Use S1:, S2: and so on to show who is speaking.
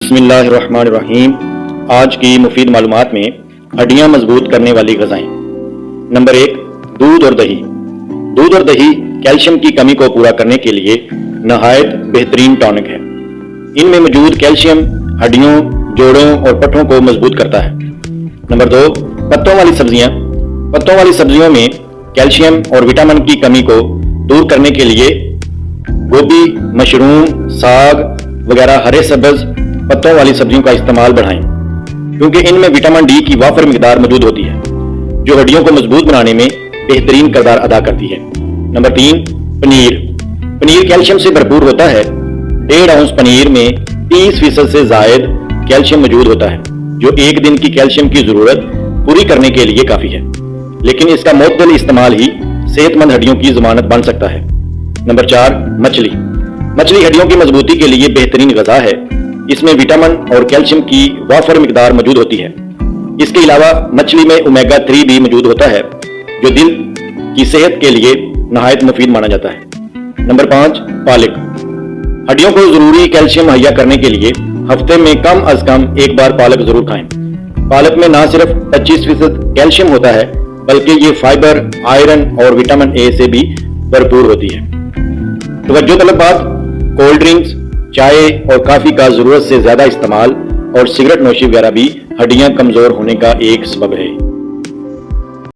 S1: بسم اللہ الرحمن الرحیم۔ آج کی مفید معلومات میں ہڈیاں مضبوط کرنے والی غذائیں۔ نمبر 1، دودھ اور دہی۔ دودھ اور دہی کیلشیم کی کمی کو پورا کرنے کے لیے نہایت بہترین ٹانک ہے۔ ان میں موجود کیلشیم ہڈیوں، جوڑوں اور پٹھوں کو مضبوط کرتا ہے۔ نمبر 2، پتوں والی سبزیاں۔ پتوں والی سبزیوں میں کیلشیم اور وٹامن کی کمی کو دور کرنے کے لیے گوبھی، مشروم، ساگ وغیرہ ہرے سبز پتوں والی سبزیوں کا استعمال بڑھائیں، کیونکہ ان میں وٹامن ڈی کی وافر مقدار موجود ہوتی ہے جو ہڈیوں کو مضبوط بنانے میں بہترین کردار ادا کرتی ہے۔ نمبر 3، پنیر۔ پنیر کیلشیم سے بھرپور ہوتا ہے۔ 1.5 اونس پنیر میں 30% سے زائد کیلشیم موجود ہوتا ہے، جو ایک دن کی کیلشیم کی ضرورت پوری کرنے کے لیے کافی ہے، لیکن اس کا معتدل استعمال ہی صحت مند ہڈیوں کی ضمانت بن سکتا ہے۔ نمبر 4، مچھلی۔ مچھلی ہڈیوں کی مضبوطی کے لیے بہترین غذا ہے۔ اس میں وٹامن اور کیلشیم کی وافر مقدار موجود ہوتی ہے۔ اس کے علاوہ مچھلی میں اومیگا 3 بھی موجود ہوتا ہے، جو دل کی صحت کے لیے نہایت مفید مانا جاتا ہے۔ نمبر 5، پالک۔ ہڈیوں کو ضروری کیلشیم مہیا کرنے کے لیے ہفتے میں کم از کم ایک بار پالک ضرور کھائیں۔ پالک میں نہ صرف 25% کیلشیم ہوتا ہے، بلکہ یہ فائبر، آئرن اور وٹامن اے سے بھی بھرپور ہوتی ہے۔ توجہ طلب بات، کولڈ ڈرنکس، چائے اور کافی کا ضرورت سے زیادہ استعمال اور سگریٹ نوشی وغیرہ بھی ہڈیاں کمزور ہونے کا ایک سبب ہے۔